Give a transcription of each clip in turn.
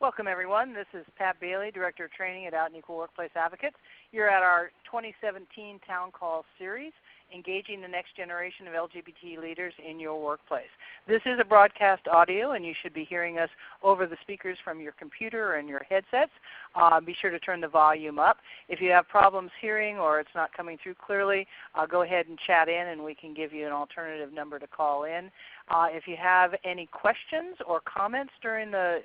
Welcome, everyone. This is Pat Bailey, Director of Training at Out and Equal Workplace Advocates. You're at our 2017 Town Call Series, Engaging the Next Generation of LGBT Leaders in Your Workplace. This is a broadcast audio, and you should be hearing us over the speakers from your computer and your headsets. Be sure to turn the volume up. If you have problems hearing or it's not coming through clearly, go ahead and chat in, and we can give you an alternative number to call in. If you have any questions or comments during the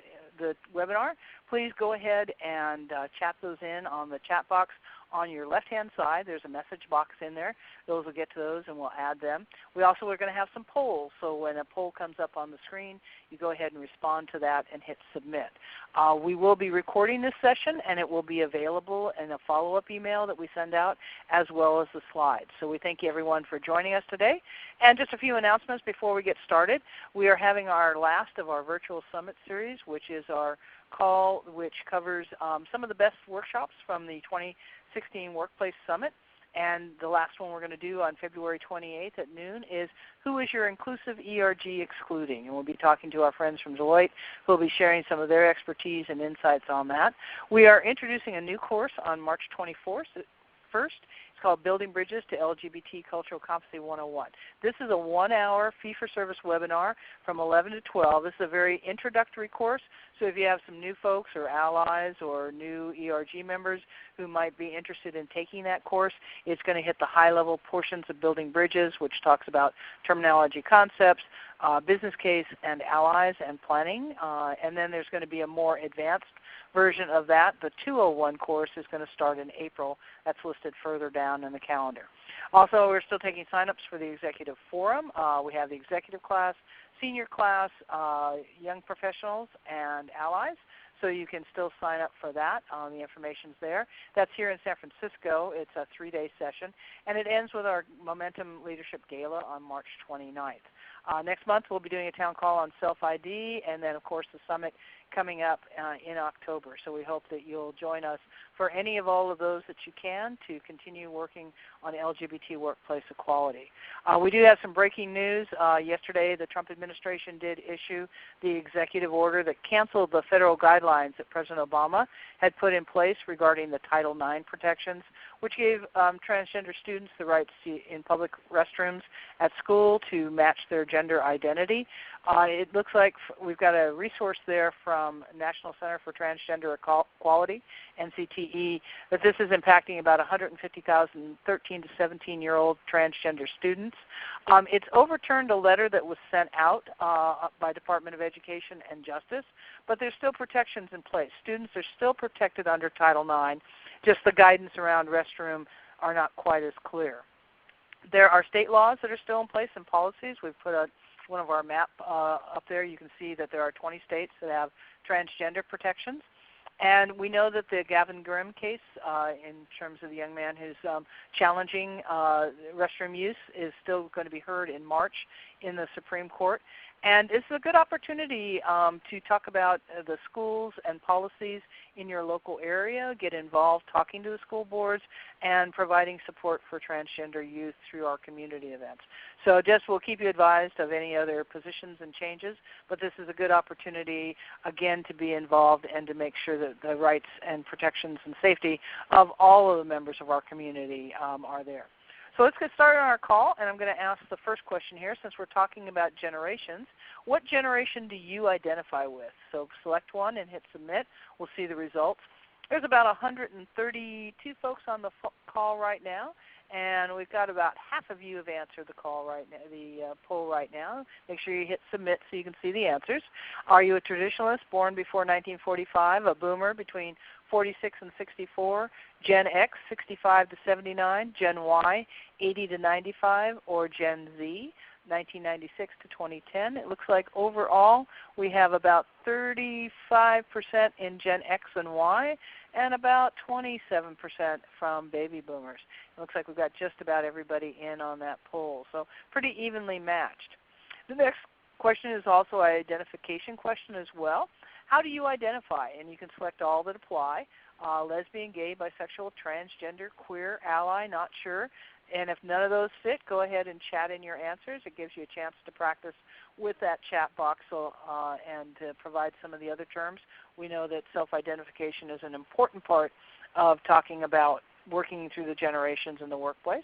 webinar, please go ahead and chat those in on the chat box on your left-hand side. There's a message box in there. Those will get to those, and we'll add them. We also are going to have some polls, so when a poll comes up on the screen, you go ahead and respond to that and hit submit. We will be recording this session, and it will be available in a follow-up email that we send out, as well as the slides. So we thank you, everyone, for joining us today. And just a few announcements before we get started. We are having our last of our virtual summit series, which is our call which covers some of the best workshops from the 2016 Workplace Summit. And the last one we're going to do on February 28th at noon is Who is Your Inclusive ERG Excluding? And we'll be talking to our friends from Deloitte who will be sharing some of their expertise and insights on that. We are introducing a new course on March 24th. It's called Building Bridges to LGBT Cultural Competency 101. This is a 1-hour fee-for-service webinar from 11 to 12. This is a very introductory course, so if you have some new folks or allies or new ERG members who might be interested in taking that course, it's going to hit the high-level portions of Building Bridges, which talks about terminology concepts, business case and allies and planning, and then there's going to be a more advanced version of that. The 201 course is going to start in April. That's listed further down in the calendar. Also, we're still taking sign-ups for the Executive Forum. We have the executive class, senior class, young professionals, and allies. So you can still sign up for that. The information's there. That's here in San Francisco. It's a 3-day session. And it ends with our Momentum Leadership Gala on March 29th. Next month we'll be doing a town call on self-ID, and then of course the summit coming up in October. So we hope that you'll join us for any of all of those that you can to continue working on LGBT workplace equality. We do have some breaking news. Yesterday the Trump administration did issue the executive order that canceled the federal guidelines that President Obama had put in place regarding the Title IX protections, which gave transgender students the right to see in public restrooms at school to match their gender identity. It looks like we've got a resource there from National Center for Transgender Equality, NCTE, that this is impacting about 150,000 13 to 17-year-old transgender students. It's overturned a letter that was sent out by Department of Education and Justice, but there's still protections in place. Students are still protected under Title IX, just the guidance around restroom are not quite as clear. There are state laws that are still in place and policies. We've put one of our map up there. You can see that there are 20 states that have transgender protections. And we know that the Gavin Grimm case, in terms of the young man who's challenging restroom use, is still going to be heard in March in the Supreme Court. And it's a good opportunity to talk about the schools and policies in your local area, get involved talking to the school boards, and providing support for transgender youth through our community events. So just we'll keep you advised of any other positions and changes, but this is a good opportunity, again, to be involved and to make sure that the rights and protections and safety of all of the members of our community are there. So let's get started on our call, and I'm going to ask the first question here since we're talking about generations. What generation do you identify with? So select one and hit submit. We'll see the results. There's about 132 folks on the call right now, and we've got about half of you have answered the call right now, the poll right now. Make sure you hit submit so you can see the answers. Are you a traditionalist born before 1945, a boomer between 46 and 64, Gen X 65 to 79, Gen Y 80 to 95, or Gen Z 1996 to 2010? It looks like overall we have about 35% in Gen X and Y and about 27% from baby boomers. It looks like we've got just about everybody in on that poll, so pretty evenly matched. The next question is also an identification question as well. How do you identify? And you can select all that apply. Lesbian, gay, bisexual, transgender, queer, ally, not sure. And if none of those fit, go ahead and chat in your answers. It gives you a chance to practice with that chat box and to provide some of the other terms. We know that self-identification is an important part of talking about working through the generations in the workplace.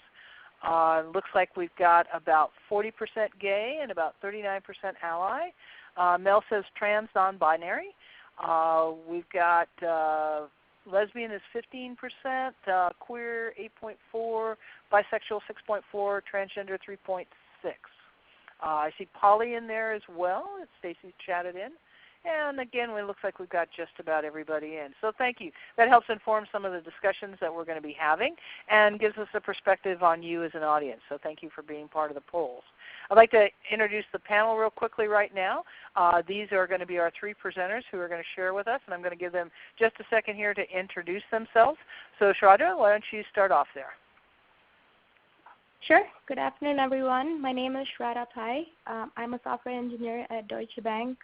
Looks like we've got about 40% gay and about 39% ally. Mel says trans non-binary. We've got lesbian is 15%, queer 8.4, bisexual 6.4, transgender 3.6. I see poly in there as well. Stacy chatted in. And again, it looks like we've got just about everybody in. So thank you. That helps inform some of the discussions that we're going to be having and gives us a perspective on you as an audience. So thank you for being part of the polls. I'd like to introduce the panel real quickly right now. These are going to be our three presenters who are going to share with us, and I'm going to give them just a second here to introduce themselves. So Shraddha, why don't you start off there? Sure. Good afternoon, everyone. My name is Shraddha Pai. I'm a software engineer at Deutsche Bank.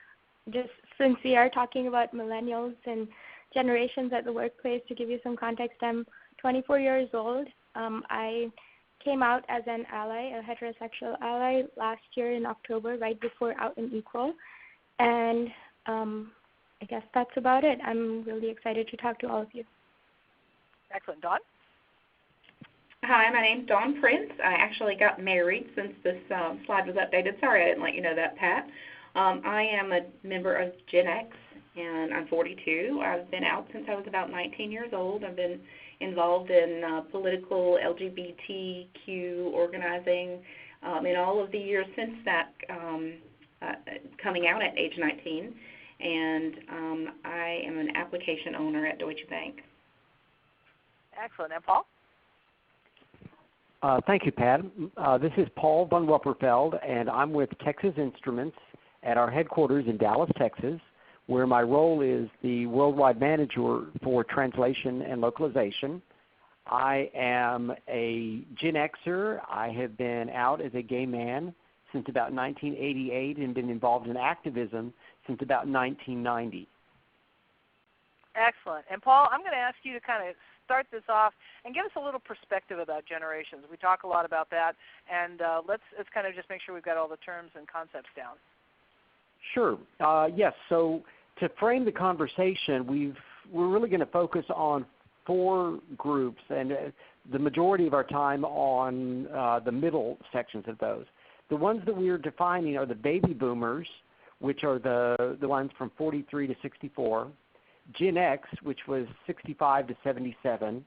Just since we are talking about millennials and generations at the workplace, to give you some context, I'm 24 years old. I came out as an ally, a heterosexual ally, last year in October, right before Out and Equal. And I guess that's about it. I'm really excited to talk to all of you. Excellent. Dawn? Hi, my name's Dawn Prince. I actually got married since this slide was updated. Sorry I didn't let you know that, Pat. I am a member of Gen X, and I'm 42. I've been out since I was about 19 years old. I've been involved in political LGBTQ organizing in all of the years since that, coming out at age 19. And I am an application owner at Deutsche Bank. Excellent. And Paul? Thank you, Pat. This is Paul von Wupperfeld, and I'm with Texas Instruments at our headquarters in Dallas, Texas, where my role is the worldwide manager for translation and localization. I am a Gen Xer. I have been out as a gay man since about 1988 and been involved in activism since about 1990. Excellent. And Paul, I'm going to ask you to kind of start this off and give us a little perspective about generations. We talk a lot about that, and let's kind of just make sure we've got all the terms and concepts down. Sure. Yes. So to frame the conversation, we're really going to focus on four groups, and the majority of our time on the middle sections of those. The ones that we are defining are the baby boomers, which are the ones from 43 to 64, Gen X, which was 65 to 77,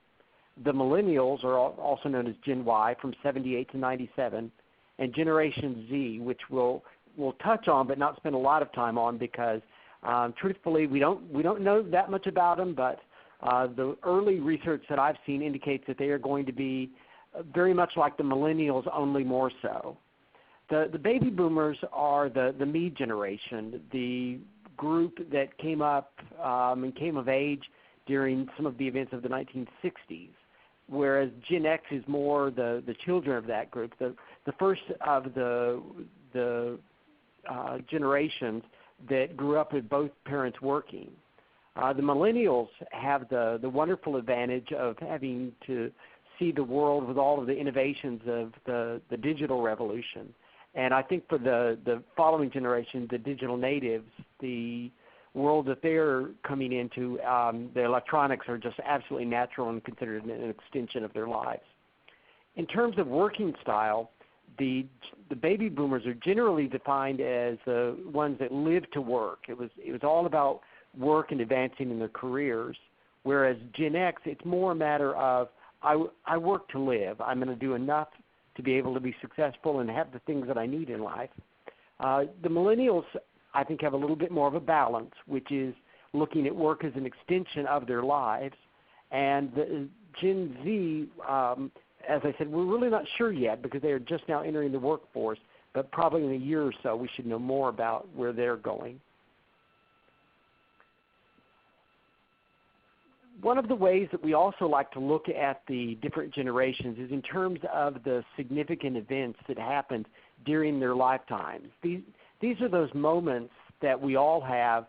the Millennials, are also known as Gen Y, from 78 to 97, and Generation Z, which we'll touch on but not spend a lot of time on because truthfully we don't know that much about them, but the early research that I've seen indicates that they are going to be very much like the Millennials, only more so. The baby boomers are the me generation, the group that came up and came of age during some of the events of the 1960s, whereas Gen X is more the children of that group, the first of the generations that grew up with both parents working. The millennials have the wonderful advantage of having to see the world with all of the innovations of the digital revolution. And I think for the following generation, the digital natives, the world that they're coming into, the electronics are just absolutely natural and considered an extension of their lives. In terms of working style, the baby boomers are generally defined as the ones that live to work. It was all about work and advancing in their careers, whereas Gen X, it's more a matter of I work to live. I'm going to do enough to be able to be successful and have the things that I need in life. The millennials, I think, have a little bit more of a balance, which is looking at work as an extension of their lives. And the Gen Z, as I said, we're really not sure yet because they are just now entering the workforce, but probably in a year or so we should know more about where they're going. One of the ways that we also like to look at the different generations is in terms of the significant events that happened during their lifetimes. These are those moments that we all have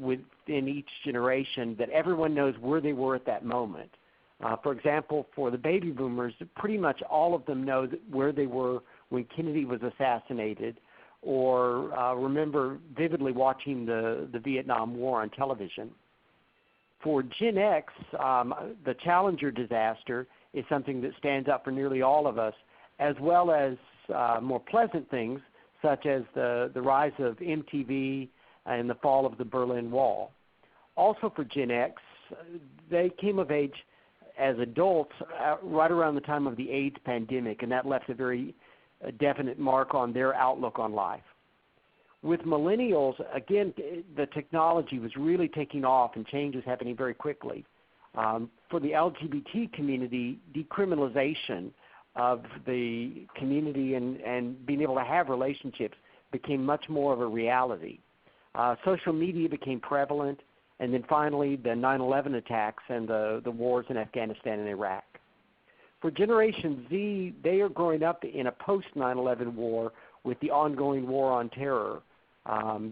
within each generation that everyone knows where they were at that moment. For example, for the baby boomers, pretty much all of them know where they were when Kennedy was assassinated, or remember vividly watching the Vietnam War on television. For Gen X, the Challenger disaster is something that stands out for nearly all of us, as well as more pleasant things such as the rise of MTV and the fall of the Berlin Wall. Also for Gen X, they came of age as adults right around the time of the AIDS pandemic, and that left a very definite mark on their outlook on life. With millennials, again, the technology was really taking off and change was happening very quickly. For the LGBT community, decriminalization of the community and being able to have relationships became much more of a reality. Social media became prevalent, and then finally the 9/11 attacks and the wars in Afghanistan and Iraq. For Generation Z, they are growing up in a post-9/11 war with the ongoing war on terror.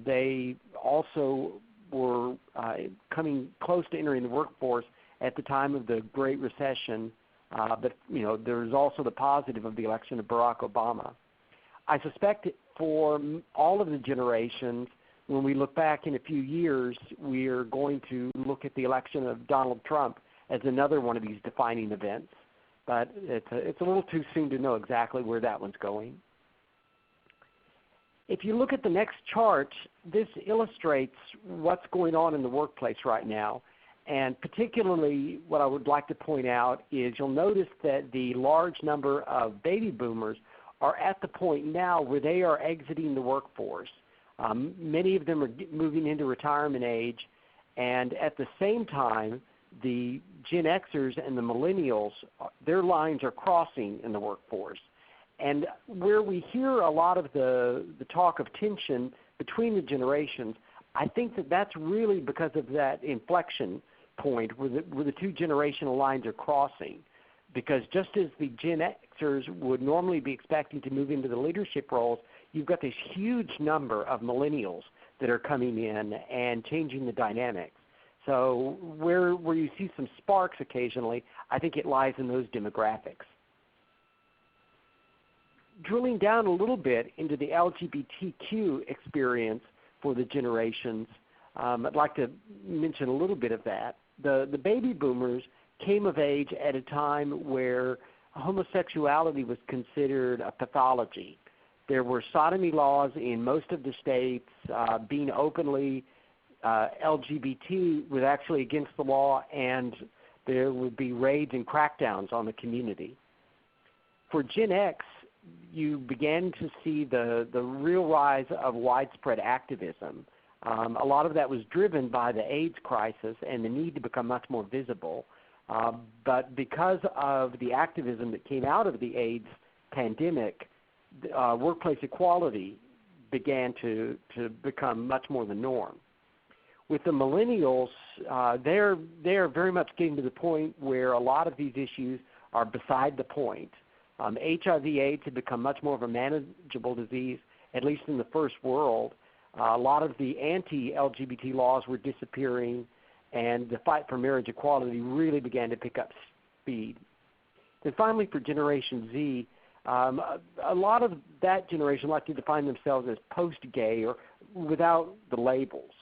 They also were coming close to entering the workforce at the time of the Great Recession, but there's also the positive of the election of Barack Obama. I suspect for all of the generations, when we look back in a few years, we are going to look at the election of Donald Trump as another one of these defining events. But it's a little too soon to know exactly where that one's going. If you look at the next chart, this illustrates what's going on in the workplace right now. And particularly what I would like to point out is you'll notice that the large number of baby boomers are at the point now where they are exiting the workforce. Many of them are moving into retirement age, and at the same time, the Gen Xers and the Millennials, their lines are crossing in the workforce. And where we hear a lot of the talk of tension between the generations, I think that's really because of that inflection point where the two generational lines are crossing. Because just as the Gen Xers would normally be expecting to move into the leadership roles, you've got this huge number of millennials that are coming in and changing the dynamics. So where you see some sparks occasionally, I think it lies in those demographics. Drilling down a little bit into the LGBTQ experience for the generations, I'd like to mention a little bit of that. The baby boomers came of age at a time where homosexuality was considered a pathology. There were sodomy laws in most of the states. Being openly LGBT was actually against the law, and there would be raids and crackdowns on the community. For Gen X, you began to see the real rise of widespread activism. A lot of that was driven by the AIDS crisis and the need to become much more visible. But because of the activism that came out of the AIDS pandemic, workplace equality began to become much more the norm. With the millennials, they're very much getting to the point where a lot of these issues are beside the point. HIV/AIDS had become much more of a manageable disease, at least in the first world. A lot of the anti-LGBT laws were disappearing, and the fight for marriage equality really began to pick up speed. Then finally, for Generation Z, a lot of that generation like to define themselves as post-gay or without the labels.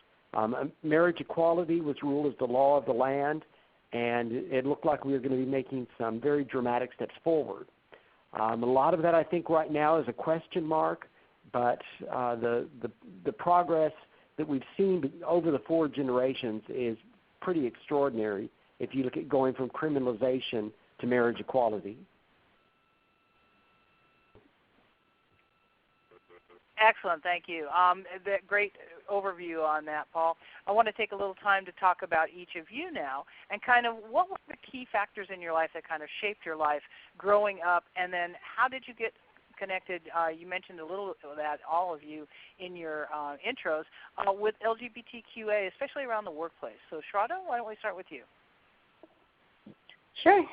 Marriage equality was ruled as the law of the land, and it looked like we were going to be making some very dramatic steps forward. A lot of that, I think, right now is a question mark, but the progress that we've seen over the 4 generations is pretty extraordinary if you look at going from criminalization to marriage equality. Excellent, thank you. That great overview on that, Paul. I want to take a little time to talk about each of you now and kind of what were the key factors in your life that kind of shaped your life growing up, and then how did you get connected? You mentioned a little of that, all of you, in your intros, with LGBTQA, especially around the workplace. So, Shraddha, why don't we start with you? Sure.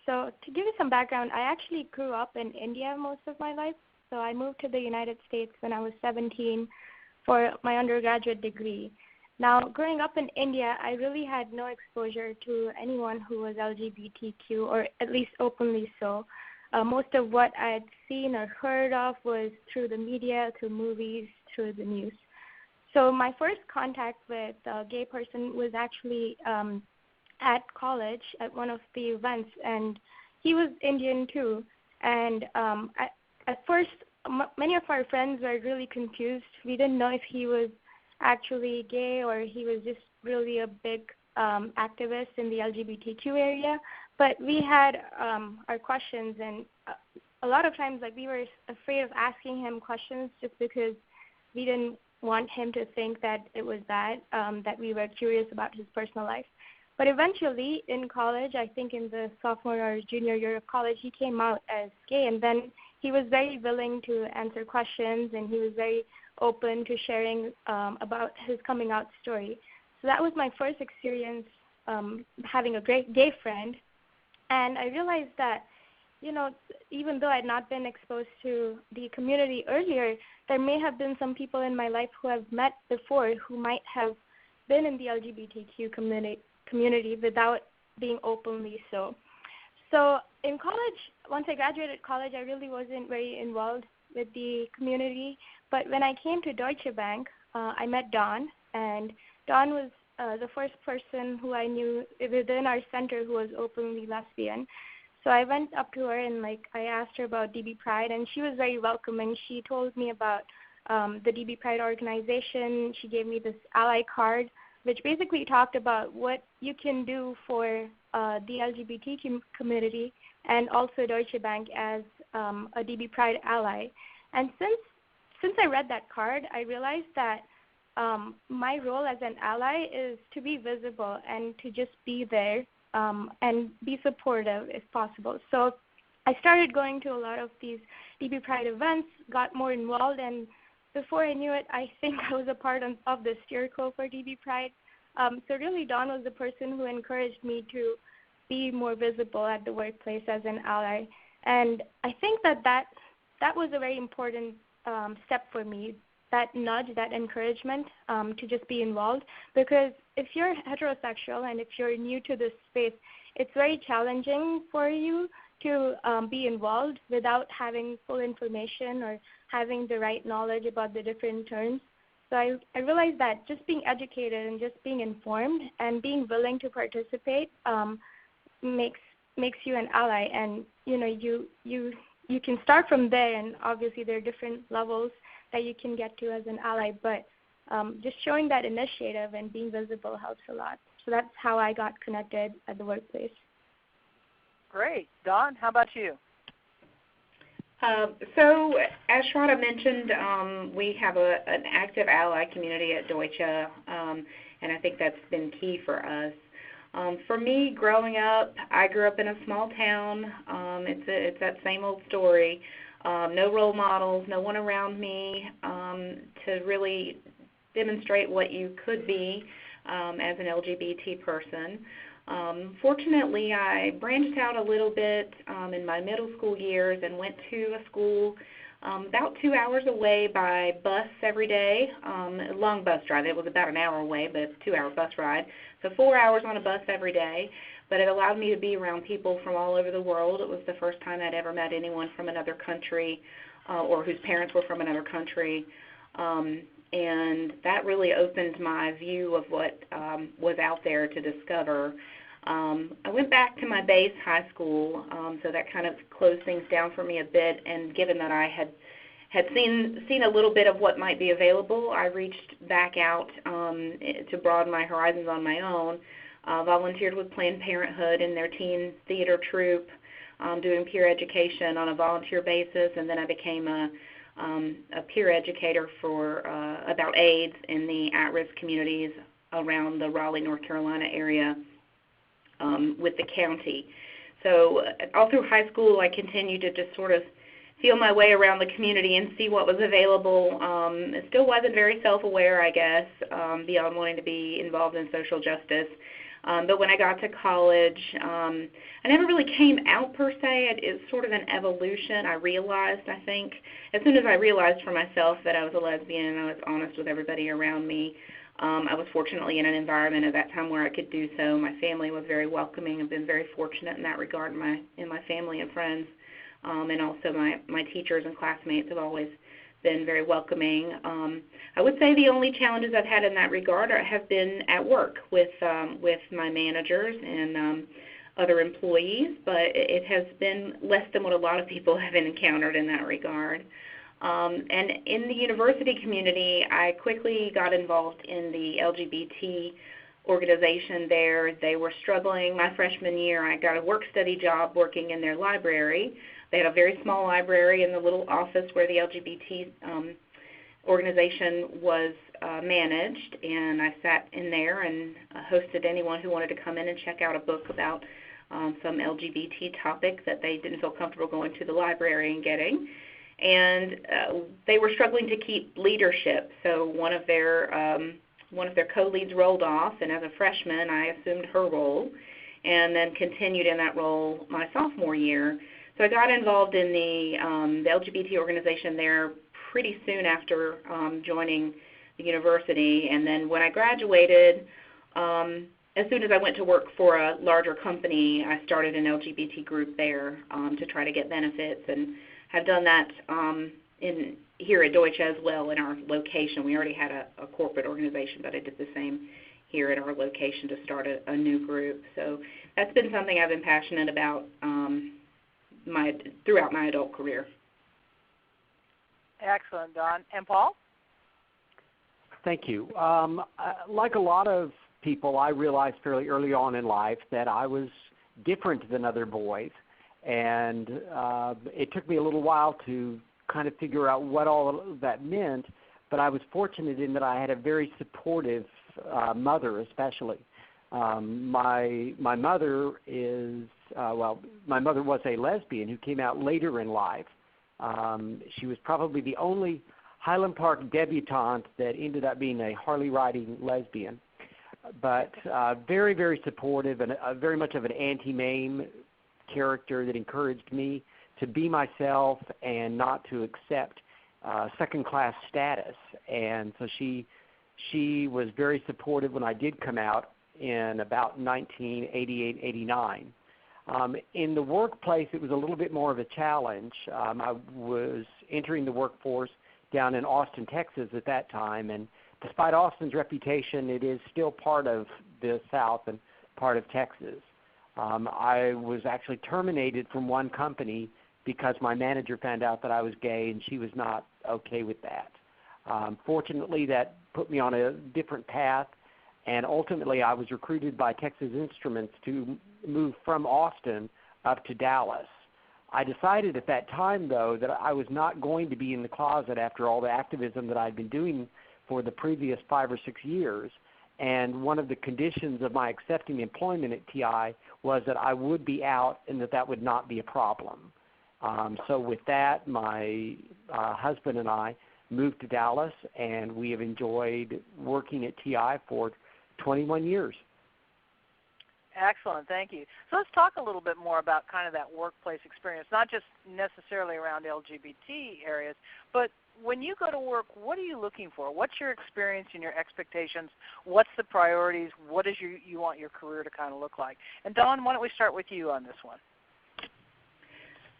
So to give you some background, I actually grew up in India most of my life. So I moved to the United States when I was 17 for my undergraduate degree. Now, growing up in India, I really had no exposure to anyone who was LGBTQ, or at least openly so. Most of what I had seen or heard of was through the media, through movies, through the news. So my first contact with a gay person was actually at college at one of the events, and he was Indian too. And at first, many of our friends were really confused. We didn't know if he was actually gay or he was just really a big activist in the LGBTQ area. But we had our questions, and a lot of times, like, we were afraid of asking him questions just because we didn't want him to think that it was that we were curious about his personal life. But eventually, in college, I think in the sophomore or junior year of college, he came out as gay, and then he was very willing to answer questions, and he was very open to sharing about his coming out story. So that was my first experience having a great gay friend. And I realized that, you know, even though I had not been exposed to the community earlier, there may have been some people in my life who I've met before who might have been in the LGBTQ community without being openly so. So in college, once I graduated college, I really wasn't very involved with the community. But when I came to Deutsche Bank, I met Dawn, and Dawn was the first person who I knew within our center who was openly lesbian. So I went up to her and I asked her about DB Pride, and she was very welcoming. She told me about the DB Pride organization. She gave me this ally card, which basically talked about what you can do for the LGBT community and also Deutsche Bank as a DB Pride ally. And since I read that card, I realized that my role as an ally is to be visible and to just be there and be supportive if possible. So I started going to a lot of these DB Pride events, got more involved, and before I knew it, I think I was a part of the steerco for DB Pride. So really, Dawn was the person who encouraged me to be more visible at the workplace as an ally. And I think that was a very important step for me, that nudge, that encouragement to just be involved. Because if you're heterosexual and if you're new to this space, it's very challenging for you to be involved without having full information or having the right knowledge about the different terms. So I realized that just being educated and just being informed and being willing to participate makes you an ally. And you know, you can start from there, and obviously there are different levels that you can get to as an ally, but just showing that initiative and being visible helps a lot. So that's how I got connected at the workplace. Great. Dawn, how about you? So as Shraddha mentioned, we have an active ally community at Deutsche, and I think that's been key for us. For me, growing up, I grew up in a small town. It's that same old story. No role models, no one around me to really demonstrate what you could be as an LGBT person. Fortunately, I branched out a little bit in my middle school years and went to a school about 2 hours away by bus every day, a long bus ride. It was about an hour away, but 2-hour bus ride. So 4 hours on a bus every day. But it allowed me to be around people from all over the world. It was the first time I'd ever met anyone from another country or whose parents were from another country. And that really opened my view of what was out there to discover. I went back to my base high school, so that kind of closed things down for me a bit. And given that I had seen a little bit of what might be available, I reached back out to broaden my horizons on my own. Volunteered with Planned Parenthood in their teen theater troupe, doing peer education on a volunteer basis, and then I became a peer educator for about AIDS in the at-risk communities around the Raleigh, North Carolina area with the county. So all through high school, I continued to just sort of feel my way around the community and see what was available. I still wasn't very self-aware, I guess, beyond wanting to be involved in social justice. But when I got to college, I never really came out per se. It's sort of an evolution. I realized, I think, as soon as I realized for myself that I was a lesbian and I was honest with everybody around me, I was fortunately in an environment at that time where I could do so. My family was very welcoming. I've been very fortunate in that regard in my family and friends. And also my teachers and classmates have always been very welcoming. I would say the only challenges I've had in that regard have been at work with my managers and other employees, but it has been less than what a lot of people have encountered in that regard. And in the university community, I quickly got involved in the LGBT organization there. They were struggling. My freshman year, I got a work-study job working in their library. They had a very small library in the little office where the LGBT organization was managed, and I sat in there and hosted anyone who wanted to come in and check out a book about some LGBT topic that they didn't feel comfortable going to the library and getting. And they were struggling to keep leadership, so one of their co-leads rolled off, and as a freshman, I assumed her role, and then continued in that role my sophomore year. So I got involved in the LGBT organization there pretty soon after joining the university, and then when I graduated, as soon as I went to work for a larger company, I started an LGBT group there to try to get benefits, and have done that here at Deutsche as well in our location. We already had a corporate organization, but I did the same here at our location to start a new group. So that's been something I've been passionate about throughout my adult career. Excellent, Dawn. And Paul? Thank you. Like a lot of people, I realized fairly early on in life that I was different than other boys. And it took me a little while to kind of figure out what all of that meant, but I was fortunate in that I had a very supportive mother, especially. My mother is, my mother was a lesbian who came out later in life. She was probably the only Highland Park debutante that ended up being a Harley-riding lesbian, but very, very supportive and very much of an anti-MAME character that encouraged me to be myself and not to accept second-class status. And so she was very supportive when I did come out in about 1988, 89. In the workplace, it was a little bit more of a challenge. I was entering the workforce down in Austin, Texas at that time, and despite Austin's reputation, it is still part of the South and part of Texas. I was actually terminated from one company because my manager found out that I was gay, and she was not okay with that. Fortunately, that put me on a different path, and ultimately I was recruited by Texas Instruments to move from Austin up to Dallas. I decided at that time, though, that I was not going to be in the closet after all the activism that I'd been doing for the previous 5 or 6 years. And one of the conditions of my accepting employment at TI was that I would be out and that would not be a problem. So with that, my husband and I moved to Dallas, and we have enjoyed working at TI for 21 years. Excellent, thank you. So let's talk a little bit more about kind of that workplace experience, not just necessarily around LGBT areas, but when you go to work, what are you looking for? What's your experience and your expectations? What's the priorities? What does you want your career to kind of look like? And Dawn, why don't we start with you on this one?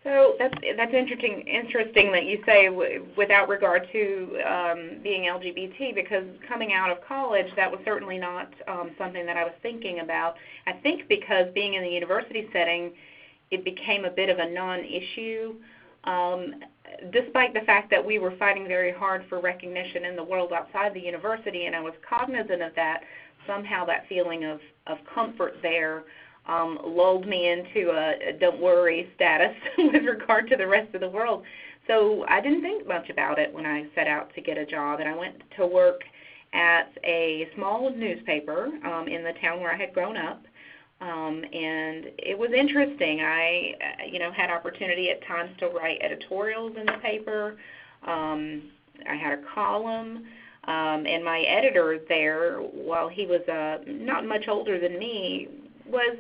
So that's interesting that you say without regard to being LGBT, because coming out of college, that was certainly not something that I was thinking about. I think because being in the university setting, it became a bit of a non-issue, despite the fact that we were fighting very hard for recognition in the world outside the university, and I was cognizant of that. Somehow that feeling of comfort there lulled me into a don't worry status with regard to the rest of the world. So I didn't think much about it when I set out to get a job, and I went to work at a small newspaper in the town where I had grown up, and it was interesting. I had opportunity at times to write editorials in the paper. I had a column. And my editor there, while he was not much older than me, was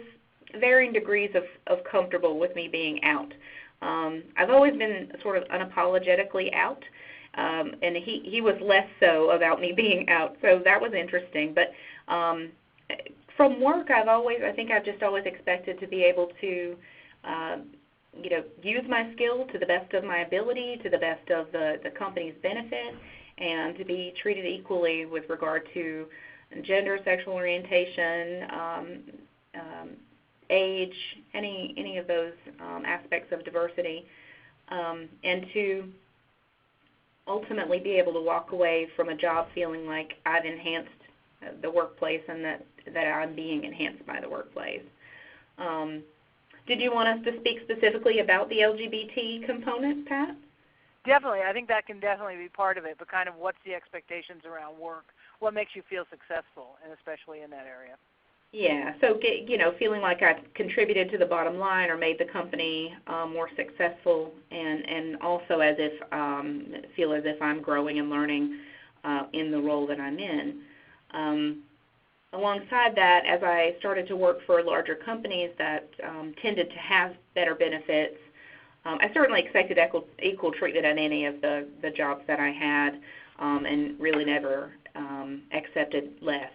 varying degrees of comfortable with me being out. I've always been sort of unapologetically out, and he was less so about me being out, so that was interesting. But from work, I think I've just always expected to be able to, use my skill to the best of my ability, to the best of the company's benefit, and to be treated equally with regard to gender, sexual orientation, age, any of those aspects of diversity, and to ultimately be able to walk away from a job feeling like I've enhanced the workplace and that I'm being enhanced by the workplace. Did you want us to speak specifically about the LGBT component, Pat? Definitely. I think that can definitely be part of it, but kind of what's the expectations around work? What makes you feel successful, and especially in that area? Yeah, so feeling like I've contributed to the bottom line or made the company more successful, and also feel as if I'm growing and learning in the role that I'm in. Alongside that, as I started to work for larger companies that tended to have better benefits, I certainly expected equal treatment on any of the jobs that I had, and really never accepted less.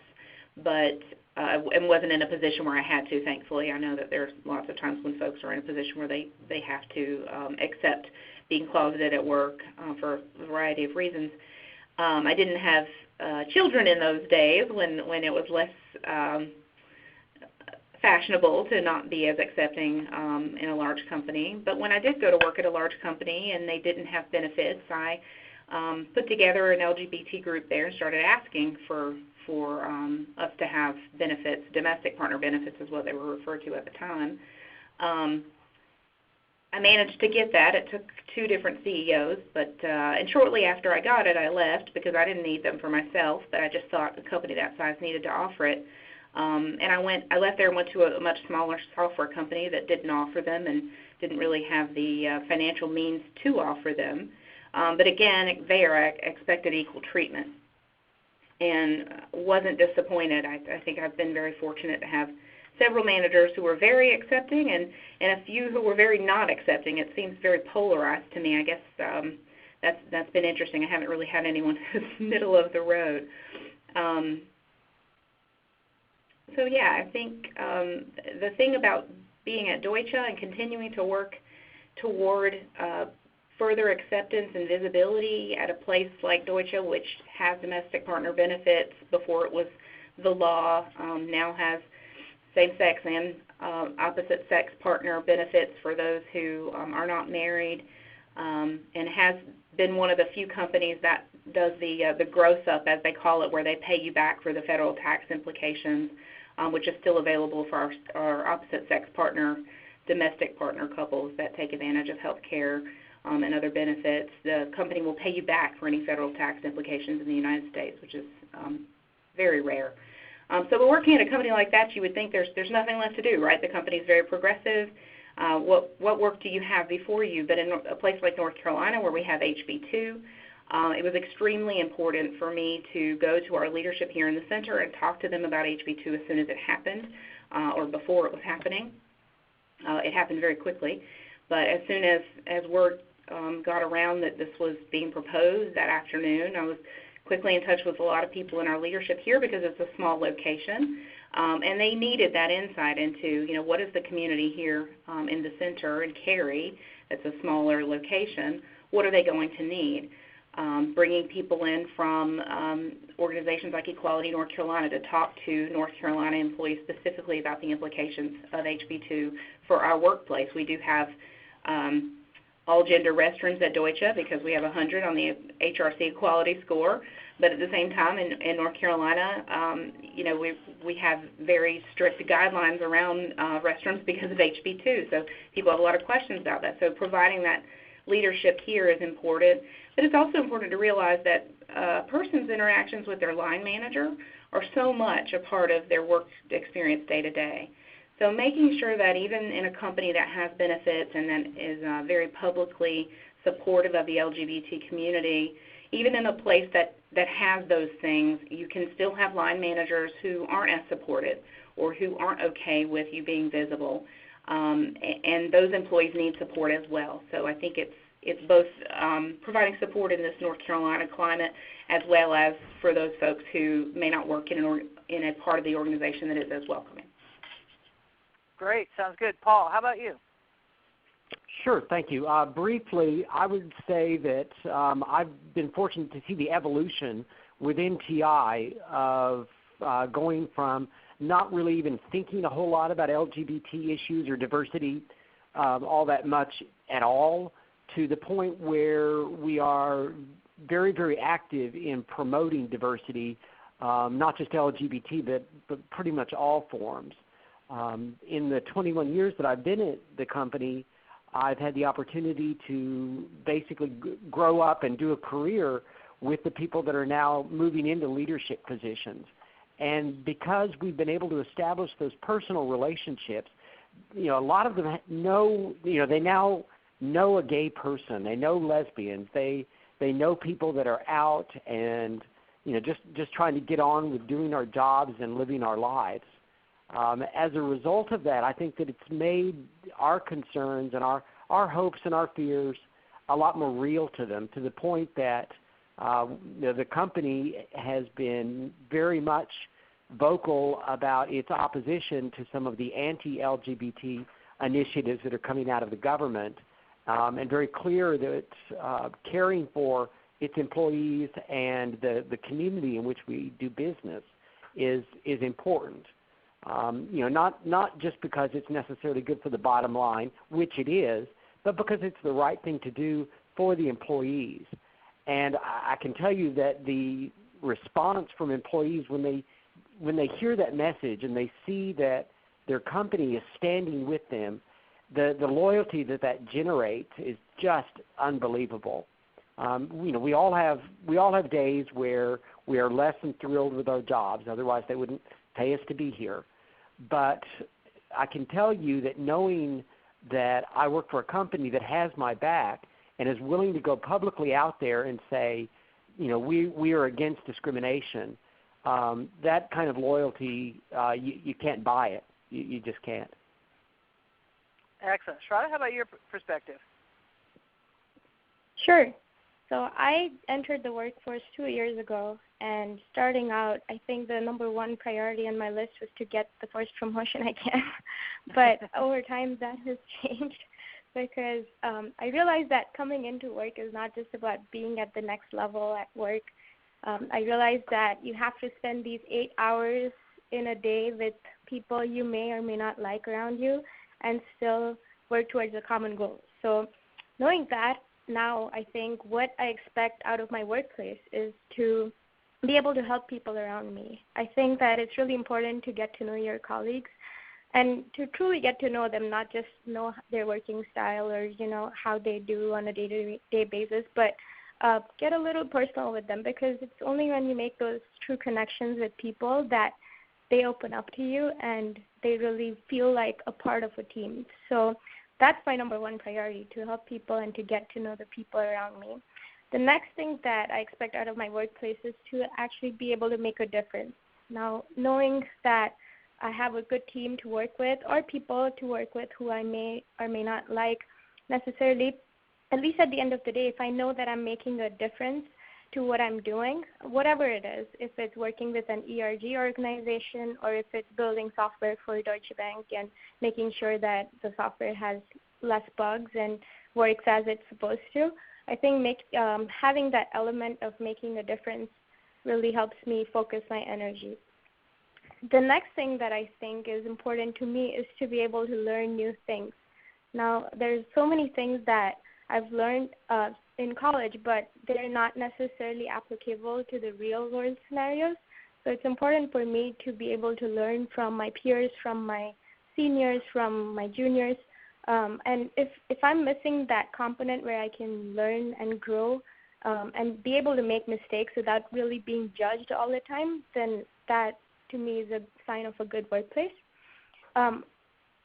But and wasn't in a position where I had to, thankfully. I know that there's lots of times when folks are in a position where they have to accept being closeted at work for a variety of reasons. I didn't have children in those days when it was less fashionable to not be as accepting in a large company. But when I did go to work at a large company and they didn't have benefits, I put together an LGBT group there and started asking for us to have benefits. Domestic partner benefits is what they were referred to at the time. I managed to get that. It took 2 different CEOs, and shortly after I got it, I left because I didn't need them for myself, but I just thought a company that size needed to offer it. And I left there and went to a much smaller software company that didn't offer them and didn't really have the financial means to offer them. But again, there I expected equal treatment and wasn't disappointed. I think I've been very fortunate to have several managers who were very accepting and a few who were very not accepting. It seems very polarized to me. I guess that's been interesting. I haven't really had anyone who's middle of the road. So yeah, I think the thing about being at Deutsche and continuing to work toward further acceptance and visibility at a place like Deutsche, which has domestic partner benefits before it was the law, now has same-sex and opposite-sex partner benefits for those who are not married, and has been one of the few companies that does the gross up, as they call it, where they pay you back for the federal tax implications, which is still available for our opposite-sex partner, domestic partner couples that take advantage of health care and other benefits. The company will pay you back for any federal tax implications in the United States, which is very rare. So we're working at a company like that, you would think there's nothing left to do, right? The company is very progressive. What work do you have before you? But in a place like North Carolina where we have HB2, it was extremely important for me to go to our leadership here in the center and talk to them about HB2 as soon as it happened, or before it was happening. It happened very quickly. But as soon as word got around that this was being proposed that afternoon, I was quickly in touch with a lot of people in our leadership here because it's a small location, and they needed that insight into, what is the community here in the center in Cary, it's a smaller location, what are they going to need? Bringing people in from organizations like Equality North Carolina to talk to North Carolina employees specifically about the implications of HB2 for our workplace. We do have all-gender restrooms at Deutsche because we have 100 on the HRC equality score, but at the same time in North Carolina, we have very strict guidelines around restrooms because of HB2, so people have a lot of questions about that. So providing that leadership here is important, but it's also important to realize that a person's interactions with their line manager are so much a part of their work experience day to day. So making sure that even in a company that has benefits and that is very publicly supportive of the LGBT community, even in a place that has those things, you can still have line managers who aren't as supportive or who aren't okay with you being visible, and those employees need support as well. So I think it's both providing support in this North Carolina climate as well as for those folks who may not work in a part of the organization that is as welcoming. Great. Sounds good. Paul, how about you? Sure, thank you. Briefly, I would say that I've been fortunate to see the evolution within TI of going from not really even thinking a whole lot about LGBT issues or diversity all that much at all, to the point where we are very, very active in promoting diversity, not just LGBT, but pretty much all forms. In the 21 years that I've been at the company, I've had the opportunity to basically grow up and do a career with the people that are now moving into leadership positions. And because we've been able to establish those personal relationships, a lot of them know, they now know a gay person, they know lesbians, they know people that are out and, just trying to get on with doing our jobs and living our lives. As a result of that, I think that it's made our concerns and our hopes and our fears a lot more real to them, to the point that the company has been very much vocal about its opposition to some of the anti-LGBT initiatives that are coming out of the government, and very clear that caring for its employees and the community in which we do business is important. Not just because it's necessarily good for the bottom line, which it is, but because it's the right thing to do for the employees. And I can tell you that the response from employees when they hear that message and they see that their company is standing with them, the loyalty that generates is just unbelievable. We all have days where we are less than thrilled with our jobs. Otherwise, they wouldn't pay us to be here. But I can tell you that knowing that I work for a company that has my back and is willing to go publicly out there and say, we are against discrimination, that kind of loyalty, you can't buy it. You just can't. Excellent. Shraddha, how about your perspective? Sure. So I entered the workforce 2 years ago, and starting out, I think the number one priority on my list was to get the first promotion I can. But over time, that has changed because I realized that coming into work is not just about being at the next level at work. I realized that you have to spend these 8 hours in a day with people you may or may not like around you and still work towards a common goal. So knowing that, now I think what I expect out of my workplace is to be able to help people around me. I think that it's really important to get to know your colleagues and to truly get to know them, not just know their working style or, how they do on a day-to-day basis, but get a little personal with them, because it's only when you make those true connections with people that they open up to you and they really feel like a part of a team. So that's my number one priority, to help people and to get to know the people around me. The next thing that I expect out of my workplace is to actually be able to make a difference. Now, knowing that I have a good team to work with or people to work with who I may or may not like necessarily, at least at the end of the day, if I know that I'm making a difference to what I'm doing, whatever it is, if it's working with an ERG organization or if it's building software for Deutsche Bank and making sure that the software has less bugs and works as it's supposed to, I think having that element of making a difference really helps me focus my energy. The next thing that I think is important to me is to be able to learn new things. Now, there's so many things that I've learned in college, but they're not necessarily applicable to the real world scenarios. So it's important for me to be able to learn from my peers, from my seniors, from my juniors. And if I'm missing that component where I can learn and grow and be able to make mistakes without really being judged all the time, then that to me is a sign of a good workplace.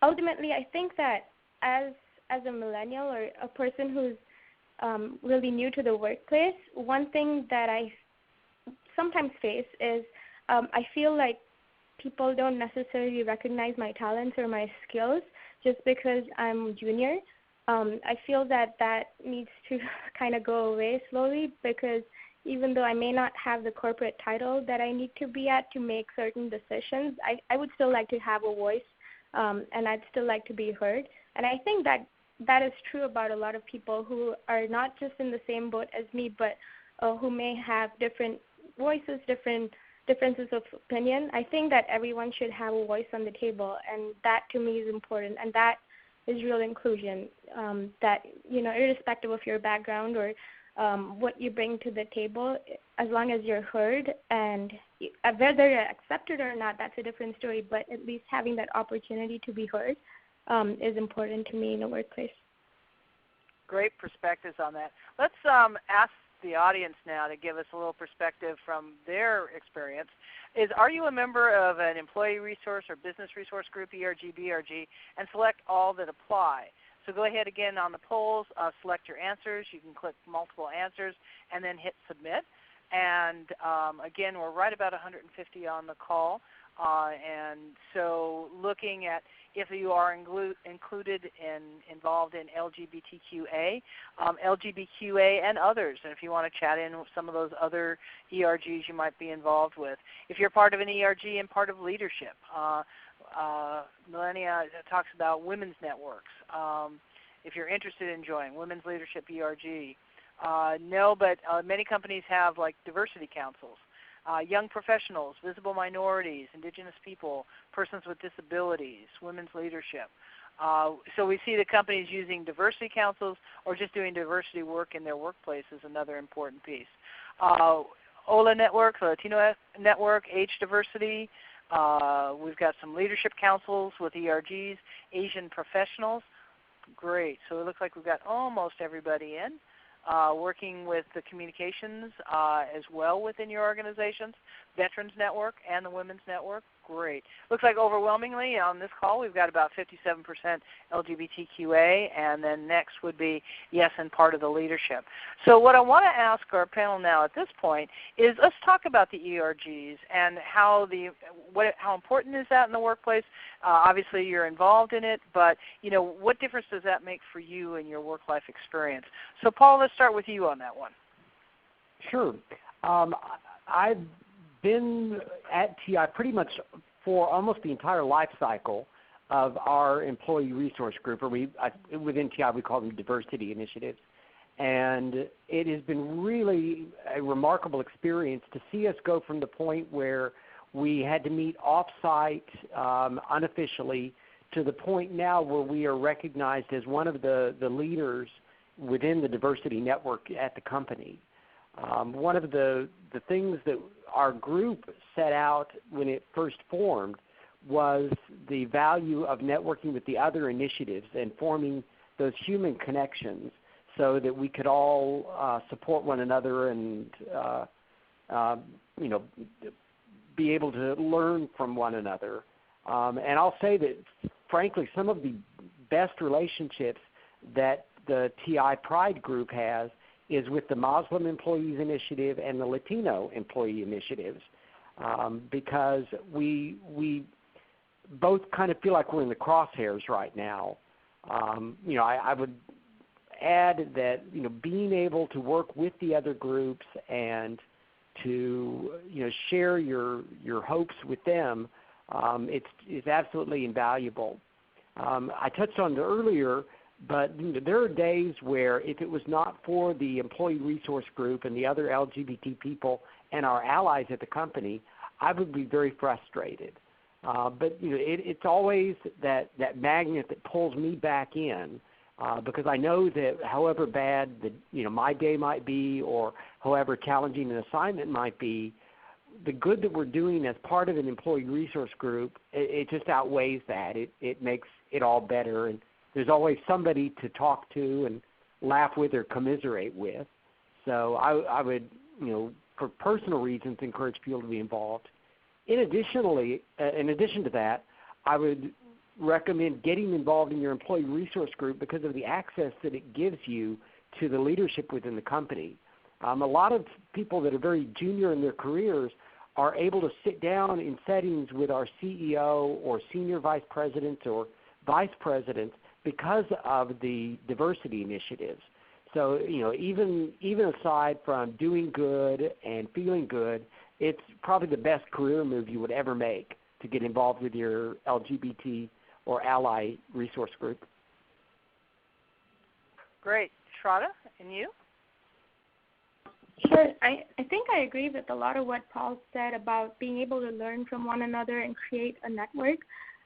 Ultimately, I think that as a millennial or a person who's really new to the workplace, one thing that I sometimes face is I feel like people don't necessarily recognize my talents or my skills just because I'm junior. I feel that needs to kind of go away slowly, because even though I may not have the corporate title that I need to be at to make certain decisions, I would still like to have a voice, and I'd still like to be heard. And I think that is true about a lot of people who are not just in the same boat as me, but who may have different voices, differences of opinion. I think that everyone should have a voice on the table, and that to me is important, and that is real inclusion, that, irrespective of your background or what you bring to the table, as long as you're heard, and whether you're accepted or not, that's a different story, but at least having that opportunity to be heard is important to me in the workplace. Great perspectives on that. Let's ask the audience now to give us a little perspective from their experience. Are you a member of an employee resource or business resource group, ERG, BRG, and select all that apply? So go ahead again on the polls, select your answers. You can click multiple answers and then hit submit. And again, we're right about 150 on the call. And so looking at if you are included and involved in LGBTQA, LGBTQA and others, and if you want to chat in with some of those other ERGs you might be involved with. If you're part of an ERG and part of leadership, Millennia talks about women's networks. If you're interested in joining Women's Leadership ERG, no, but many companies have like diversity councils. Young professionals, visible minorities, indigenous people, persons with disabilities, women's leadership. So we see the companies using diversity councils or just doing diversity work in their workplace is another important piece. OLA Network, the Latino Network, age diversity. We've got some leadership councils with ERGs, Asian professionals. Great. So it looks like we've got almost everybody in. Working with the communications as well within your organizations, Veterans Network and the Women's Network. Great. Looks like overwhelmingly on this call we've got about 57% LGBTQA, and then next would be yes and part of the leadership. So what I want to ask our panel now at this point is let's talk about the ERGs and how important is that in the workplace. Obviously you're involved in it, but what difference does that make for you in your work-life experience? So Paul, let's start with you on that one. Sure. I've been at TI pretty much for almost the entire life cycle of our employee resource group, or within TI we call them diversity initiatives. And it has been really a remarkable experience to see us go from the point where we had to meet off-site unofficially to the point now where we are recognized as one of the leaders within the diversity network at the company. One of the things that our group set out when it first formed was the value of networking with the other initiatives and forming those human connections so that we could all support one another and be able to learn from one another. And I'll say that, frankly, some of the best relationships that the TI Pride group has is with the Muslim Employees Initiative and the Latino Employee Initiatives, because we both kind of feel like we're in the crosshairs right now. I would add that being able to work with the other groups and to share your hopes with them, it's absolutely invaluable. I touched on it earlier, but there are days where if it was not for the employee resource group and the other LGBT people and our allies at the company, I would be very frustrated. But it's always that magnet that pulls me back in, because I know that however bad my day might be or however challenging an assignment might be, the good that we're doing as part of an employee resource group, it just outweighs that. It makes it all better, and there's always somebody to talk to and laugh with or commiserate with. So I would, for personal reasons, encourage people to be involved. In addition to that, I would recommend getting involved in your employee resource group because of the access that it gives you to the leadership within the company. A lot of people that are very junior in their careers are able to sit down in settings with our CEO or senior vice presidents or vice presidents because of the diversity initiatives. So, even aside from doing good and feeling good, it's probably the best career move you would ever make to get involved with your LGBT or ally resource group. Great. Shraddha, and you? Sure. I think I agree with a lot of what Paul said about being able to learn from one another and create a network.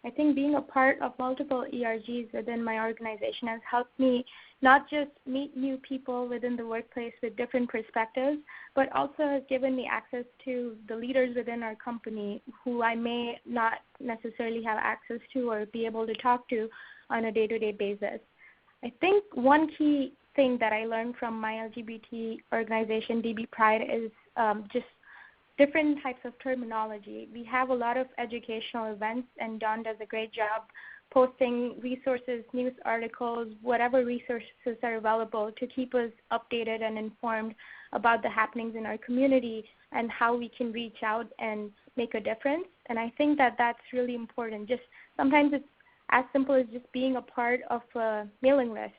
I think being a part of multiple ERGs within my organization has helped me not just meet new people within the workplace with different perspectives, but also has given me access to the leaders within our company who I may not necessarily have access to or be able to talk to on a day-to-day basis. I think one key thing that I learned from my LGBT organization, DB Pride, is just different types of terminology. We have a lot of educational events, and Dawn does a great job posting resources, news articles, whatever resources are available to keep us updated and informed about the happenings in our community and how we can reach out and make a difference. And I think that that's really important. Just sometimes it's as simple as just being a part of a mailing list.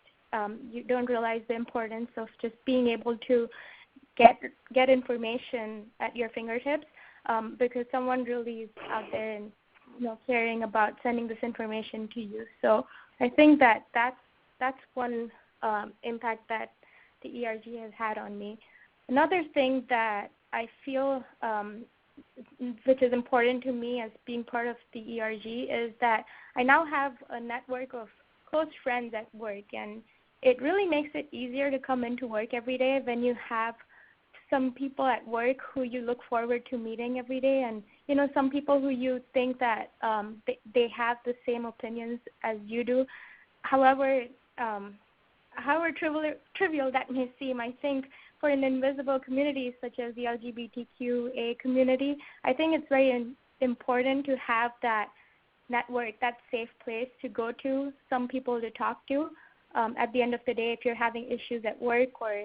You don't realize the importance of just being able to get information at your fingertips because someone really is out there and caring about sending this information to you. So I think that's one impact that the ERG has had on me. Another thing that I feel which is important to me as being part of the ERG is that I now have a network of close friends at work, and it really makes it easier to come into work every day when you have some people at work who you look forward to meeting every day, and some people who you think that they have the same opinions as you do. However trivial that may seem, I think for an invisible community such as the LGBTQA community, I think it's very important to have that network, that safe place to go to, some people to talk to. At the end of the day, if you're having issues at work or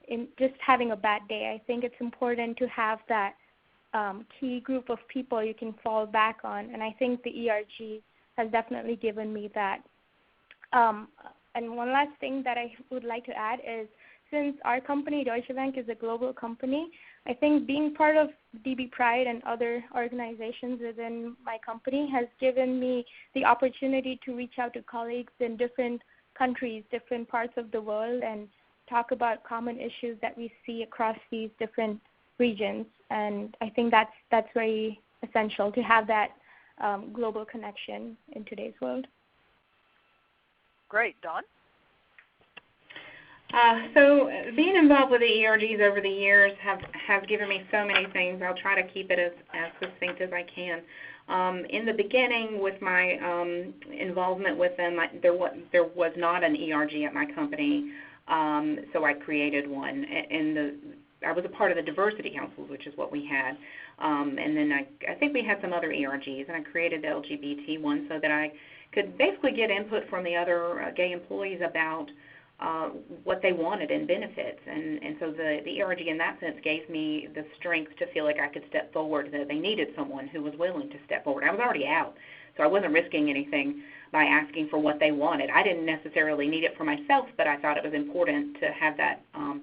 in just having a bad day, I think it's important to have that key group of people you can fall back on, and I think the ERG has definitely given me that. And one last thing that I would like to add is, since our company, Deutsche Bank, is a global company, I think being part of DB Pride and other organizations within my company has given me the opportunity to reach out to colleagues in different countries, different parts of the world, and talk about common issues that we see across these different regions. And I think that's very essential to have that global connection in today's world. Great. Dawn? So being involved with the ERGs over the years have given me so many things. I'll try to keep it as succinct as I can. In the beginning, with my involvement with them, there was not an ERG at my company, so I created one. I was a part of the diversity councils, which is what we had, and then I think we had some other ERGs, and I created the LGBT one so that I could basically get input from the other gay employees about what they wanted and benefits. And so the ERG in that sense gave me the strength to feel like I could step forward, that they needed someone who was willing to step forward. I was already out, so I wasn't risking anything by asking for what they wanted. I didn't necessarily need it for myself, but I thought it was important to have that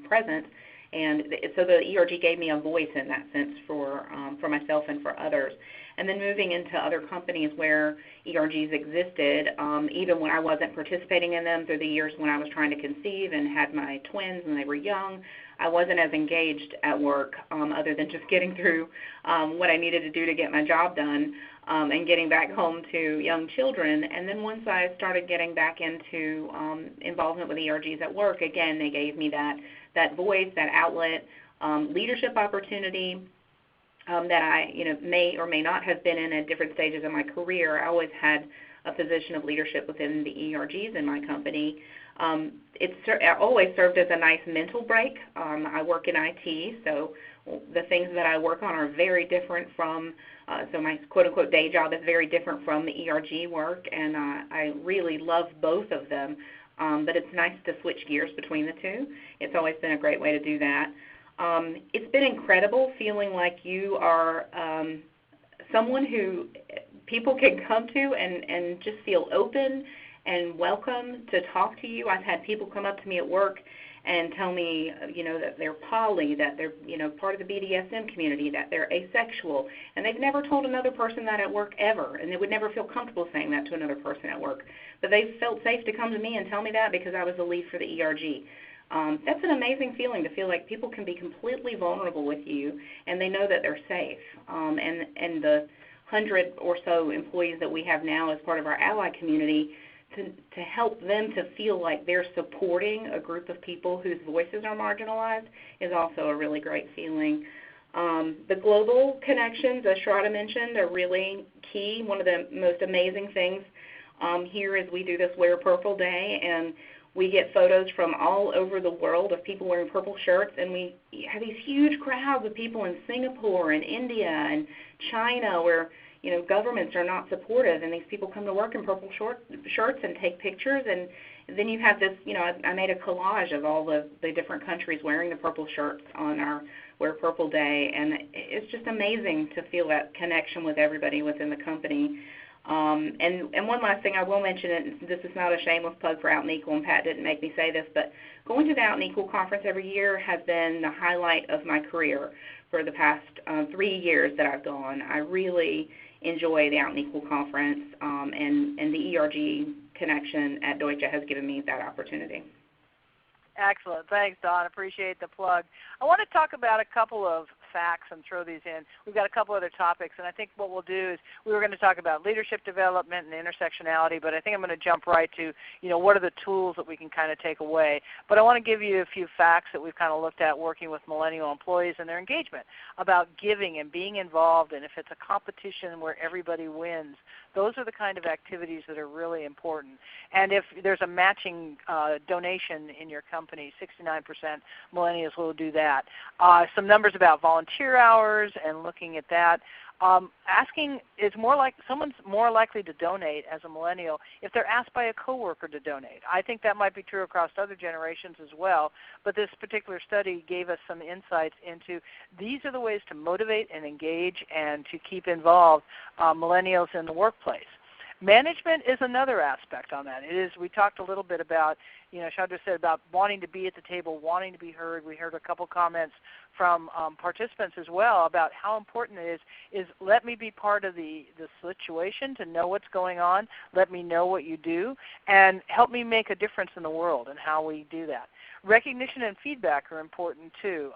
presence. And so the ERG gave me a voice in that sense for myself and for others. And then moving into other companies where ERGs existed, even when I wasn't participating in them through the years when I was trying to conceive and had my twins and they were young, I wasn't as engaged at work other than just getting through what I needed to do to get my job done and getting back home to young children. And then once I started getting back into involvement with ERGs at work, again, they gave me that voice, that outlet, leadership opportunity, that I may or may not have been in at different stages of my career. I always had a position of leadership within the ERGs in my company. It always served as a nice mental break. I work in IT, so the things that I work on are very different from, so my quote-unquote day job is very different from the ERG work, and I really love both of them. but it's nice to switch gears between the two. It's always been a great way to do that. It's been incredible feeling like you are someone who people can come to and just feel open and welcome to talk to you. I've had people come up to me at work and tell me, that they're poly, that they're, part of the BDSM community, that they're asexual, and they've never told another person that at work ever, and they would never feel comfortable saying that to another person at work. But they felt safe to come to me and tell me that because I was the lead for the ERG. That's an amazing feeling to feel like people can be completely vulnerable with you and they know that they're safe. And the 100 or so employees that we have now as part of our ally community, to help them to feel like they're supporting a group of people whose voices are marginalized is also a really great feeling. The global connections, as Shraddha mentioned, are really key. One of the most amazing things here is we do this Wear Purple Day, and we get photos from all over the world of people wearing purple shirts, and we have these huge crowds of people in Singapore and India and China where governments are not supportive, and these people come to work in purple shirts and take pictures, and then you have this, I made a collage of all the different countries wearing the purple shirts on our Wear Purple Day, and it's just amazing to feel that connection with everybody within the company. And one last thing I will mention, and this is not a shameless plug for Out and Equal, and Pat didn't make me say this, but going to the Out and Equal conference every year has been the highlight of my career for the past 3 years that I've gone. I really enjoy the Out and Equal conference, and the ERG connection at Deutsche has given me that opportunity. Excellent. Thanks, Dawn. Appreciate the plug. I want to talk about a couple of facts and throw these in. We've got a couple other topics, and I think what we'll do is we were going to talk about leadership development and intersectionality, but I think I'm going to jump right to, what are the tools that we can kind of take away. But I want to give you a few facts that we've kind of looked at working with millennial employees and their engagement about giving and being involved, and if it's a competition where everybody wins, those are the kind of activities that are really important. And if there's a matching donation in your company, 69% millennials will do that. Some numbers about volunteer hours and looking at that. Asking is more like someone's more likely to donate as a millennial if they're asked by a coworker to donate. I think that might be true across other generations as well, but this particular study gave us some insights into these are the ways to motivate and engage and to keep involved millennials in the workplace. Management is another aspect on that. We talked a little bit about, Shraddha said about wanting to be at the table, wanting to be heard. We heard a couple comments from participants as well about how important it is let me be part of the situation to know what's going on, let me know what you do, and help me make a difference in the world and how we do that. Recognition and feedback are important too.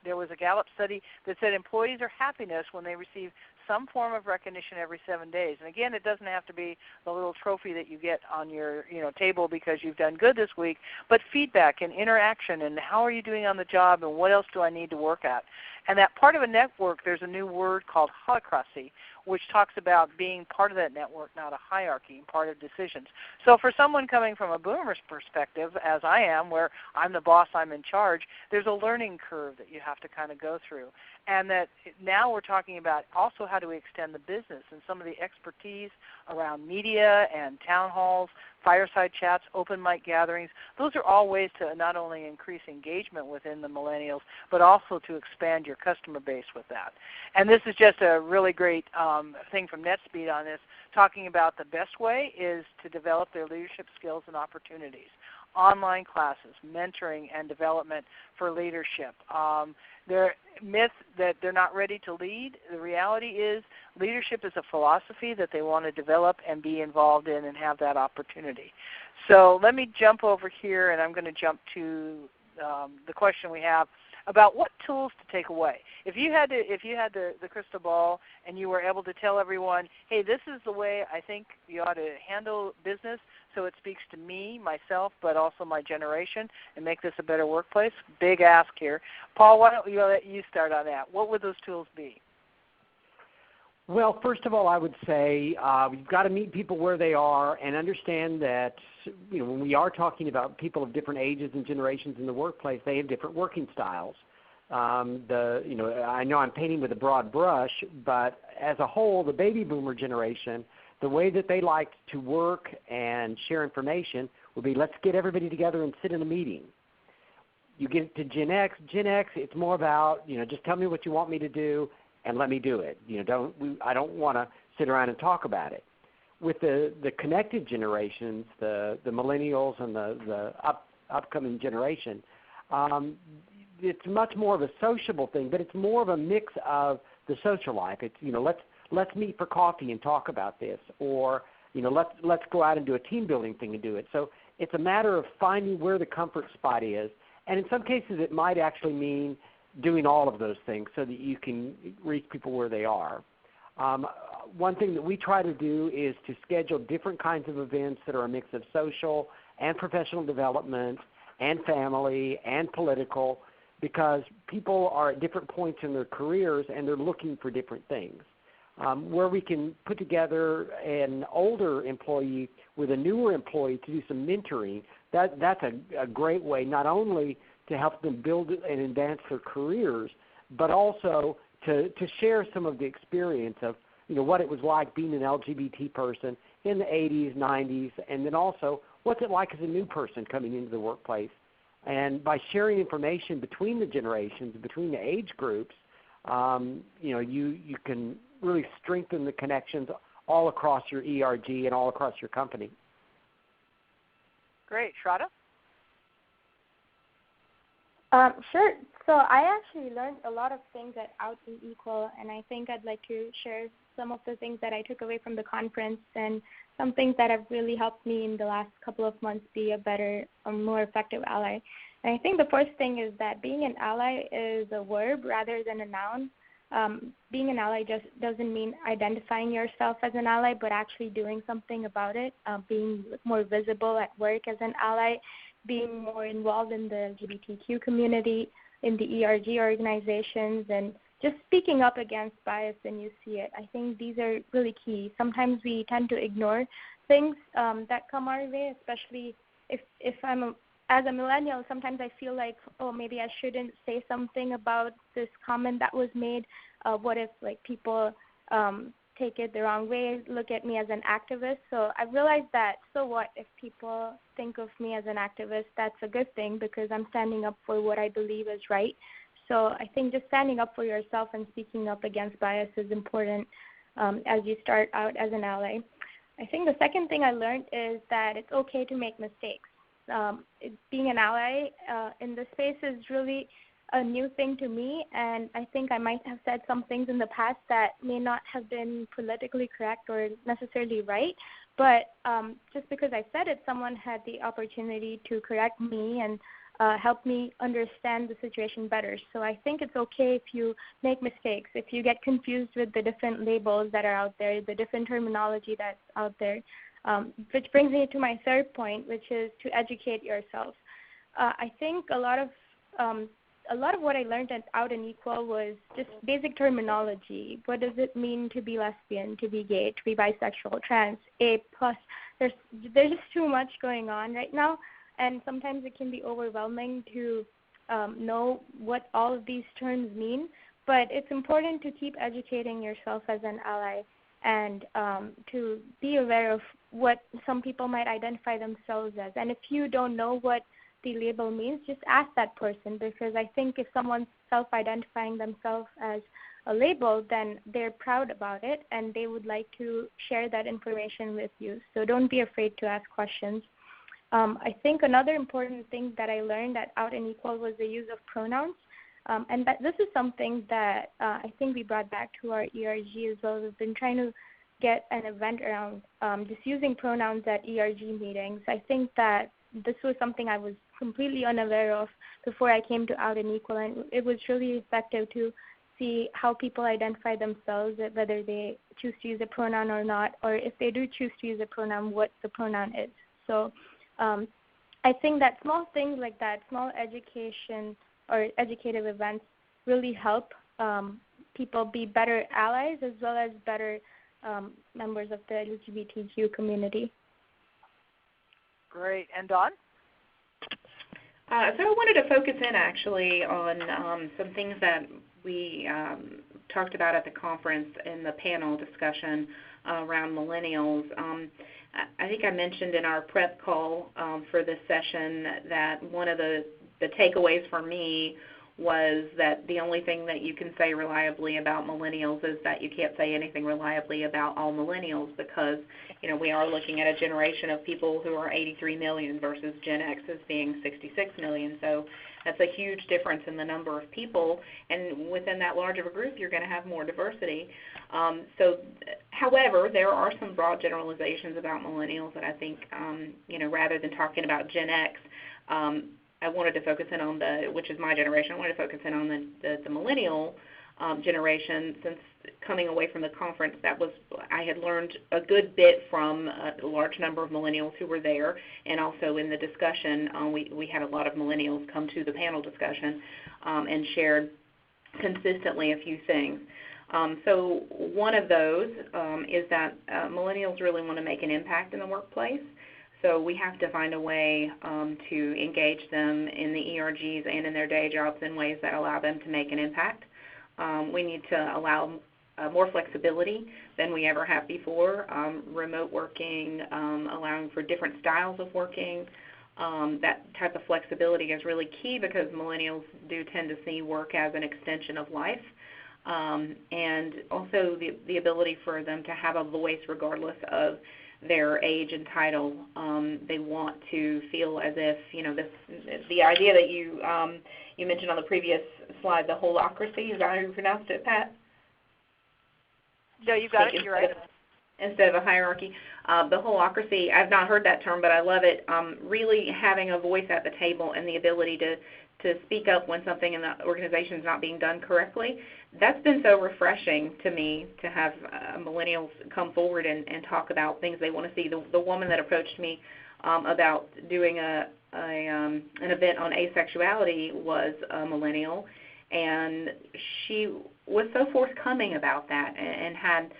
There was a Gallup study that said employees are happiest when they receive some form of recognition every 7 days. And again, it doesn't have to be the little trophy that you get on your table because you've done good this week, but feedback and interaction and how are you doing on the job and what else do I need to work at. And that part of a network, there's a new word called holacracy, which talks about being part of that network, not a hierarchy, and part of decisions. So for someone coming from a boomer's perspective, as I am, where I'm the boss, I'm in charge, there's a learning curve that you have to kind of go through. And that now we're talking about also how do we extend the business and some of the expertise around media and town halls, fireside chats, open mic gatherings. Those are all ways to not only increase engagement within the millennials, but also to expand your customer base with that. And this is just a really great thing from NetSpeed on this, talking about the best way is to develop their leadership skills and opportunities. Online classes, mentoring and development for leadership. Their myth that they're not ready to lead, the reality is leadership is a philosophy that they want to develop and be involved in and have that opportunity. So let me jump over here, and I'm going to jump to the question we have about what tools to take away. If you had the crystal ball and you were able to tell everyone, hey, this is the way I think you ought to handle business so it speaks to me, myself, but also my generation and make this a better workplace, big ask here. Paul, why don't you start on that? What would those tools be? Well, first of all, I would say you've got to meet people where they are and understand that when we are talking about people of different ages and generations in the workplace, they have different working styles. I know I'm painting with a broad brush, but as a whole, the baby boomer generation, the way that they like to work and share information would be, let's get everybody together and sit in a meeting. You get to Gen X, it's more about, just tell me what you want me to do and let me do it. I don't want to sit around and talk about it. With the connected generations, the millennials and the upcoming generation, it's much more of a sociable thing, but it's more of a mix of the social life. It's, let's meet for coffee and talk about this, or, let's go out and do a team building thing and do it. So it's a matter of finding where the comfort spot is. And in some cases, it might actually mean doing all of those things so that you can reach people where they are. One thing that we try to do is to schedule different kinds of events that are a mix of social and professional development and family and political, because people are at different points in their careers and they're looking for different things. Where we can put together an older employee with a newer employee to do some mentoring, that's a great way not only to help them build and advance their careers, but also to share some of the experience of what it was like being an LGBT person in the 80s, 90s, and then also what's it like as a new person coming into the workplace. And by sharing information between the generations, between the age groups, you can really strengthen the connections all across your ERG and all across your company. Great. Shraddha? Sure. So I actually learned a lot of things at Out and Equal, and I think I'd like to share some of the things that I took away from the conference and some things that have really helped me in the last couple of months be a better or more effective ally. And I think the first thing is that being an ally is a verb rather than a noun. Being an ally just doesn't mean identifying yourself as an ally, but actually doing something about it, being more visible at work as an ally, being more involved in the LGBTQ community, in the ERG organizations, and just speaking up against bias when you see it. I think these are really key. Sometimes we tend to ignore things that come our way, especially if I'm as a millennial. Sometimes I feel like, oh, maybe I shouldn't say something about this comment that was made. What if people take it the wrong way, look at me as an activist? So I realized that, so what if people think of me as an activist? That's a good thing because I'm standing up for what I believe is right. So I think just standing up for yourself and speaking up against bias is important as you start out as an ally. I think the second thing I learned is that it's okay to make mistakes. Being an ally in this space is really a new thing to me, and I think I might have said some things in the past that may not have been politically correct or necessarily right, but just because I said it, someone had the opportunity to correct me and help me understand the situation better. So I think it's okay if you make mistakes, if you get confused with the different labels that are out there, the different terminology that's out there, which brings me to my third point, which is to educate yourself. I think a lot of what I learned at Out and Equal was just basic terminology. What does it mean to be lesbian, to be gay, to be bisexual, trans, A+? There's just too much going on right now, and sometimes it can be overwhelming to know what all of these terms mean. But it's important to keep educating yourself as an ally and to be aware of what some people might identify themselves as. And if you don't know what the label means, just ask that person, because I think if someone's self-identifying themselves as a label, then they're proud about it and they would like to share that information with you. So don't be afraid to ask questions. I think another important thing that I learned at Out and Equal was the use of pronouns. And that this is something that I think we brought back to our ERG as well. We've been trying to get an event around just using pronouns at ERG meetings. I think that this was something I was completely unaware of before I came to Out and Equal, and it was really effective to see how people identify themselves, whether they choose to use a pronoun or not, or if they do choose to use a pronoun, what the pronoun is. So I think that small things like that, small education or educative events really help people be better allies as well as better members of the LGBTQ community. Great. And Dawn? So I wanted to focus in actually on some things that we talked about at the conference in the panel discussion around millennials. I think I mentioned in our prep call for this session that one of the takeaways for me was that the only thing that you can say reliably about millennials is that you can't say anything reliably about all millennials, because we are looking at a generation of people who are 83 million versus Gen X as being 66 million. So that's a huge difference in the number of people, and within that large of a group, you're going to have more diversity. However, there are some broad generalizations about millennials that I think, rather than talking about Gen X, I wanted to focus in on which is my generation, I wanted to focus in on the millennial generation. Since coming away from the conference, I had learned a good bit from a large number of millennials who were there, and also in the discussion, we had a lot of millennials come to the panel discussion and shared consistently a few things. So one of those is that millennials really want to make an impact in the workplace. So we have to find a way to engage them in the ERGs and in their day jobs in ways that allow them to make an impact. We need to allow more flexibility than we ever have before, remote working, allowing for different styles of working. That type of flexibility is really key because millennials do tend to see work as an extension of life. And also the ability for them to have a voice regardless of their age and title. They want to feel as if, the idea that you mentioned on the previous slide, the holacracy, is that how you pronounced it, Pat? No, you got it, you're right. Instead of a hierarchy. The holacracy, I've not heard that term, but I love it. Really having a voice at the table and the ability to speak up when something in the organization is not being done correctly. That's been so refreshing to me to have millennials come forward and talk about things they want to see. The woman that approached me about doing an event on asexuality was a millennial, and she was so forthcoming about that and had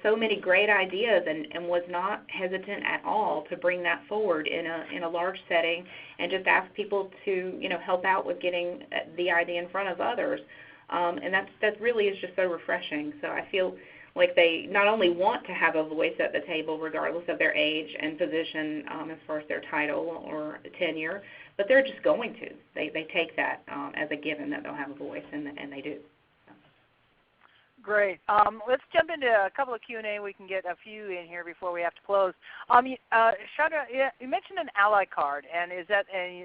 so many great ideas and was not hesitant at all to bring that forward in a large setting and just ask people to, help out with getting the idea in front of others. And that really is just so refreshing. So I feel like they not only want to have a voice at the table regardless of their age and position as far as their title or tenure, but they're just going to. They take that as a given that they'll have a voice, and they do. Great. Let's jump into a couple of Q&A. We can get a few in here before we have to close. Chandra, you mentioned an ally card, and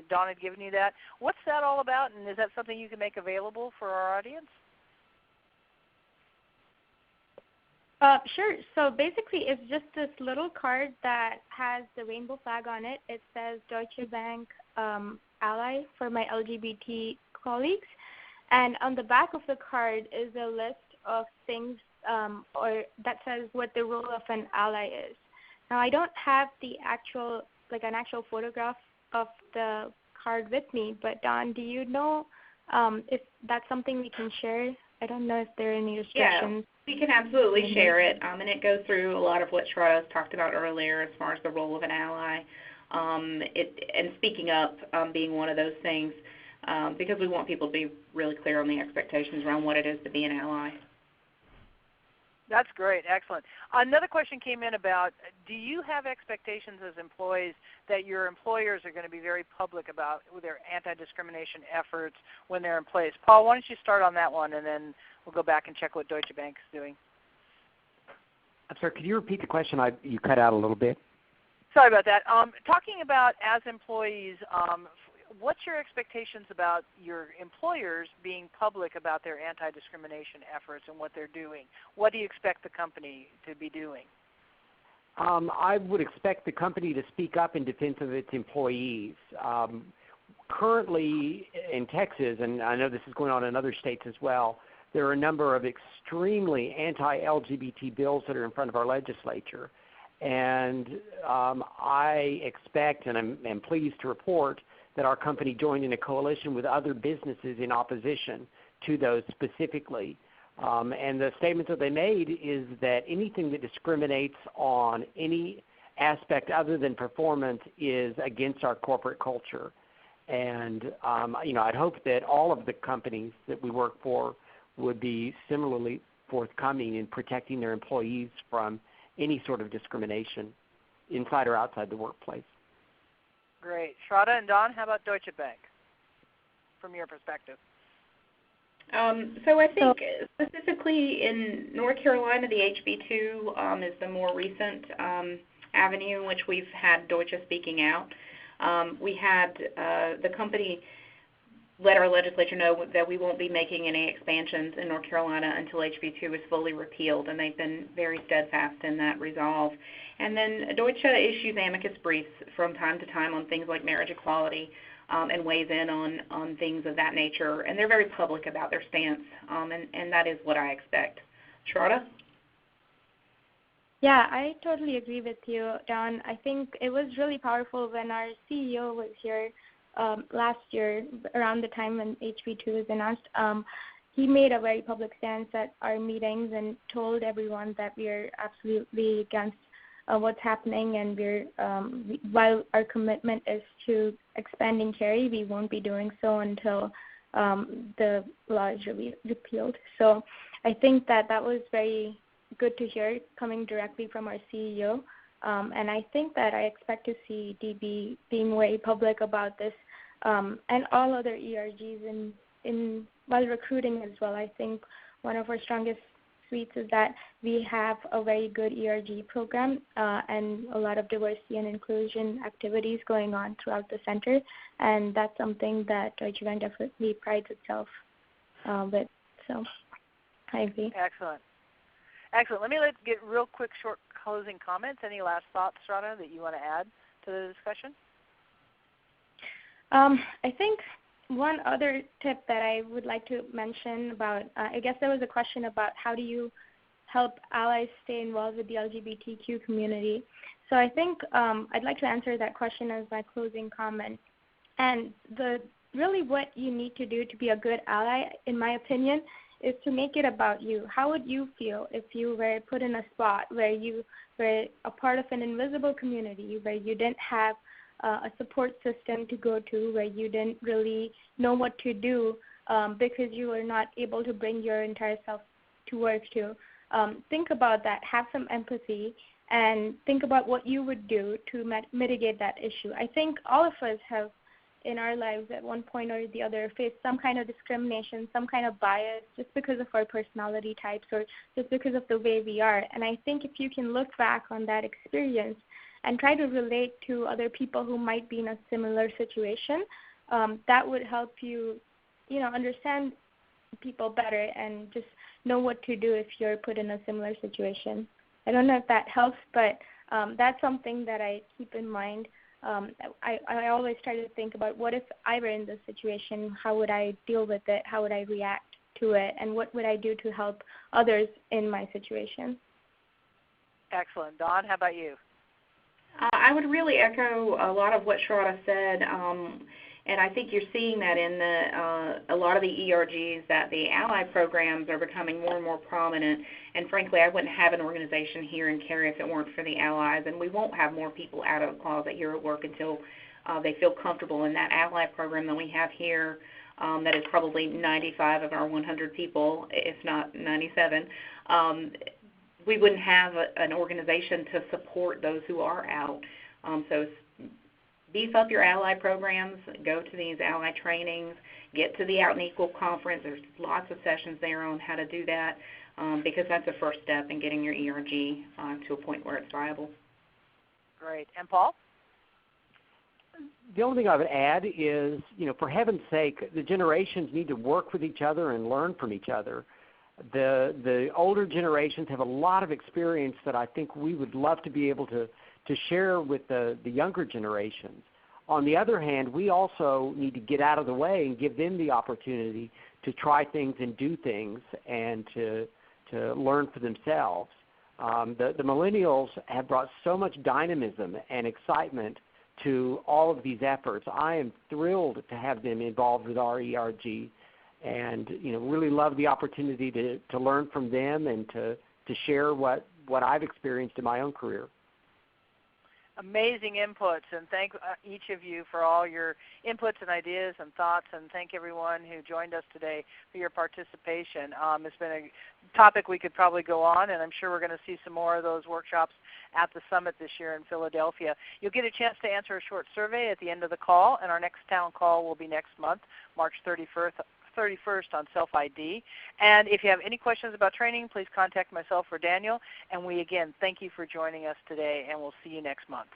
Dawn had given you that. What's that all about, and is that something you can make available for our audience? Sure. So basically, it's just this little card that has the rainbow flag on it. It says Deutsche Bank Ally for my LGBT colleagues. And on the back of the card is a list of things or that says what the role of an ally is. Now, I don't have an actual photograph of the card with me, but Dawn, do you know if that's something we can share? I don't know if there are any restrictions. Yeah, we can absolutely share it, and it goes through a lot of what Shraddha talked about earlier as far as the role of an ally, and speaking up being one of those things, because we want people to be really clear on the expectations around what it is to be an ally. That's great. Excellent. Another question came in about, do you have expectations as employees that your employers are going to be very public about their anti-discrimination efforts when they're in place? Paul, why don't you start on that one, and then we'll go back and check what Deutsche Bank is doing. I'm sorry, could you repeat the question? You cut out a little bit. Sorry about that. Talking about as employees, what's your expectations about your employers being public about their anti-discrimination efforts and what they're doing? What do you expect the company to be doing? I would expect the company to speak up in defense of its employees. Currently in Texas, and I know this is going on in other states as well, there are a number of extremely anti-LGBT bills that are in front of our legislature. And I expect, and I'm pleased to report, that our company joined in a coalition with other businesses in opposition to those specifically. And the statement that they made is that anything that discriminates on any aspect other than performance is against our corporate culture. And, I'd hope that all of the companies that we work for would be similarly forthcoming in protecting their employees from any sort of discrimination inside or outside the workplace. Great. Shraddha and Dawn, how about Deutsche Bank from your perspective? So I think specifically in North Carolina, the HB2 is the more recent avenue in which we've had Deutsche speaking out. We had the company let our legislature know that we won't be making any expansions in North Carolina until HB2 is fully repealed, and they've been very steadfast in that resolve. And then Deutsche issues amicus briefs from time to time on things like marriage equality and weighs in on things of that nature, and they're very public about their stance, and that is what I expect. Shraddha? Yeah, I totally agree with you, Dawn. I think it was really powerful when our CEO was here last year, around the time when HB2 was announced. He made a very public stance at our meetings and told everyone that we are absolutely against what's happening, and while our commitment is to expanding carry, we won't be doing so until the law is repealed. So I think that was very good to hear coming directly from our CEO, and I think that I expect to see DB being very public about this and all other ERGs while recruiting as well. I think one of our strongest suites is that we have a very good ERG program and a lot of diversity and inclusion activities going on throughout the center, and that's something that Deutsche Bank definitely prides itself with. So I agree. Excellent. Excellent. Let's get real quick, short closing comments. Any last thoughts, Shraddha, that you want to add to the discussion? I think one other tip that I would like to mention about, I guess there was a question about how do you help allies stay involved with the LGBTQ community. So I think I'd like to answer that question as my closing comment. And really what you need to do to be a good ally, in my opinion, is to make it about you. How would you feel if you were put in a spot where you were a part of an invisible community, where you didn't have a support system to go to, where you didn't really know what to do because you were not able to bring your entire self to work to? Think about that. Have some empathy and think about what you would do to mitigate that issue. I think all of us have in our lives at one point or the other faced some kind of discrimination, some kind of bias just because of our personality types or just because of the way we are. And I think if you can look back on that experience and try to relate to other people who might be in a similar situation, that would help you, understand people better and just know what to do if you're put in a similar situation. I don't know if that helps, but that's something that I keep in mind. I always try to think about what if I were in this situation, how would I deal with it, how would I react to it, and what would I do to help others in my situation. Excellent. Dawn, how about you? I would really echo a lot of what Shraddha said, and I think you're seeing that in a lot of the ERGs, that the ally programs are becoming more and more prominent. And frankly, I wouldn't have an organization here in Cary if it weren't for the allies, and we won't have more people out of the closet here at work until they feel comfortable in that ally program that we have here. That is probably 95 of our 100 people, if not 97. We wouldn't have an organization to support those who are out. So beef up your ally programs, go to these ally trainings, get to the Out and Equal conference. There's lots of sessions there on how to do that because that's the first step in getting your ERG to a point where it's viable. Great. And Paul? The only thing I would add is, for heaven's sake, the generations need to work with each other and learn from each other. The older generations have a lot of experience that I think we would love to be able to share with the younger generations. On the other hand, we also need to get out of the way and give them the opportunity to try things and do things and to learn for themselves. The millennials have brought so much dynamism and excitement to all of these efforts. I am thrilled to have them involved with our ERG and really love the opportunity to learn from them and to share what I've experienced in my own career. Amazing inputs, and thank each of you for all your inputs and ideas and thoughts, and thank everyone who joined us today for your participation. It's been a topic we could probably go on, and I'm sure we're going to see some more of those workshops at the summit this year in Philadelphia. You'll get a chance to answer a short survey at the end of the call, and our next town call will be next month, March 31st on self-ID. And if you have any questions about training, please contact myself or Daniel. And we, again, thank you for joining us today, and we'll see you next month.